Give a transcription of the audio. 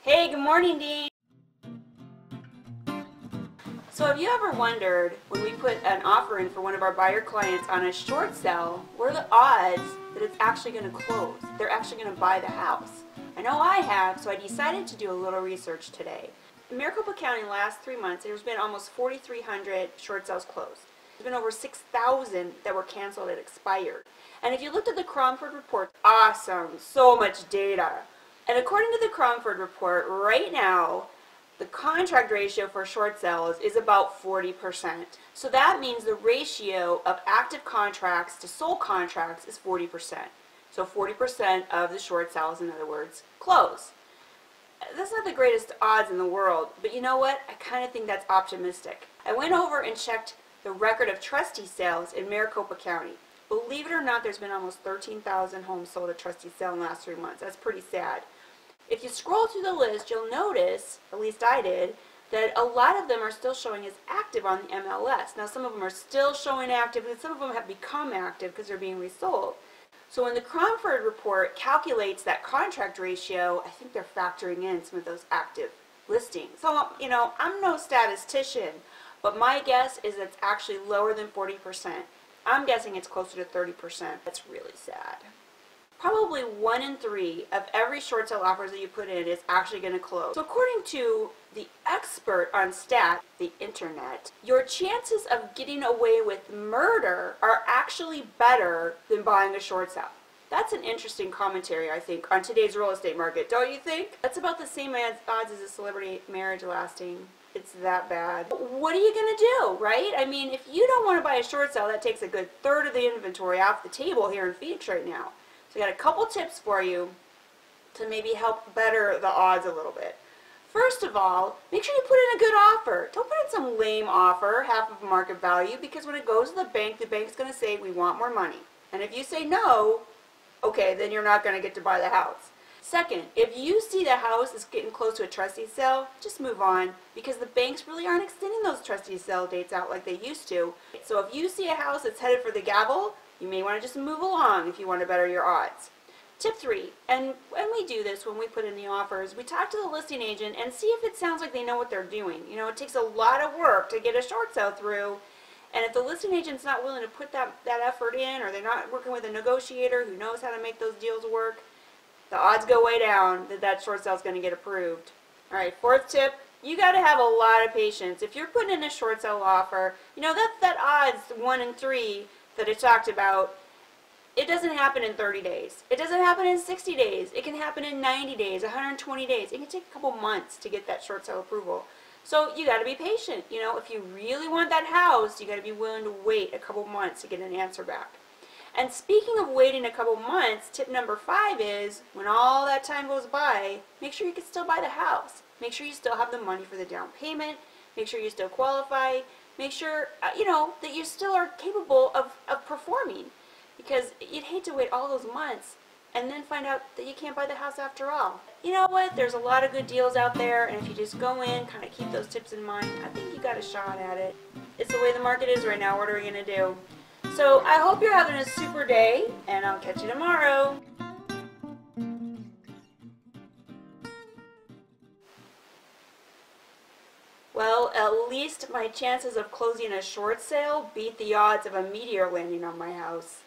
Hey, good morning, Dean. So have you ever wondered, when we put an offer in for one of our buyer clients on a short sale, what are the odds that it's actually going to close? They're actually going to buy the house. I know I have, so I decided to do a little research today. In Maricopa County, in the last 3 months, there's been almost 4,300 short sales closed. There's been over 6,000 that were canceled and expired. And if you looked at the Cromford report, awesome, so much data. And according to the Cromford report, right now, the contract ratio for short sales is about 40%. So that means the ratio of active contracts to sold contracts is 40%. So 40% of the short sales, in other words, close. That's not the greatest odds in the world, but you know what? I kind of think that's optimistic. I went over and checked the record of trustee sales in Maricopa County. Believe it or not, there's been almost 13,000 homes sold at trustee sale in the last 3 months. That's pretty sad. If you scroll through the list, you'll notice, at least I did, that a lot of them are still showing as active on the MLS. Now, some of them are still showing active, and some of them have become active because they're being resold. So when the Cromford report calculates that contract ratio, I think they're factoring in some of those active listings. So, you know, I'm no statistician, but my guess is it's actually lower than 40%. I'm guessing it's closer to 30%. That's really sad. Probably 1 in 3 of every short sale offers that you put in is actually going to close. So according to the expert on stats, the internet, your chances of getting away with murder are actually better than buying a short sale. That's an interesting commentary, I think, on today's real estate market, don't you think? That's about the same odds as a celebrity marriage lasting. It's that bad. What are you going to do, right? I mean, if you don't want to buy a short sale, that takes a good third of the inventory off the table here in Phoenix right now. So I got a couple tips for you to maybe help better the odds a little bit. First of all, make sure you put in a good offer. Don't put in some lame offer, half of market value, because when it goes to the bank's going to say, we want more money. And if you say no, okay, then you're not going to get to buy the house. Second, if you see the house is getting close to a trustee sale, just move on, because the banks really aren't extending those trustee sale dates out like they used to. So if you see a house that's headed for the gavel, you may want to just move along if you want to better your odds. Tip 3, and when we do this, when we put in the offers, we talk to the listing agent and see if it sounds like they know what they're doing. You know, it takes a lot of work to get a short sale through, and if the listing agent's not willing to put that effort in, or they're not working with a negotiator who knows how to make those deals work, the odds go way down that that short sale is going to get approved. All right, 4th tip, you got to have a lot of patience. If you're putting in a short sale offer, you know, that odds 1 in 3 that I talked about, it doesn't happen in 30 days. It doesn't happen in 60 days. It can happen in 90 days, 120 days. It can take a couple months to get that short sale approval. So you got to be patient. You know, if you really want that house, you got to be willing to wait a couple months to get an answer back. And speaking of waiting a couple months, tip number 5 is, when all that time goes by, make sure you can still buy the house. Make sure you still have the money for the down payment. Make sure you still qualify. Make sure, you know, that you still are capable of performing, because you'd hate to wait all those months and then find out that you can't buy the house after all. You know what? There's a lot of good deals out there, and if you just go in, kind of keep those tips in mind, I think you got a shot at it. It's the way the market is right now. What are we going to do? So I hope you're having a super day, and I'll catch you tomorrow. Well, at least my chances of closing a short sale beat the odds of a meteor landing on my house.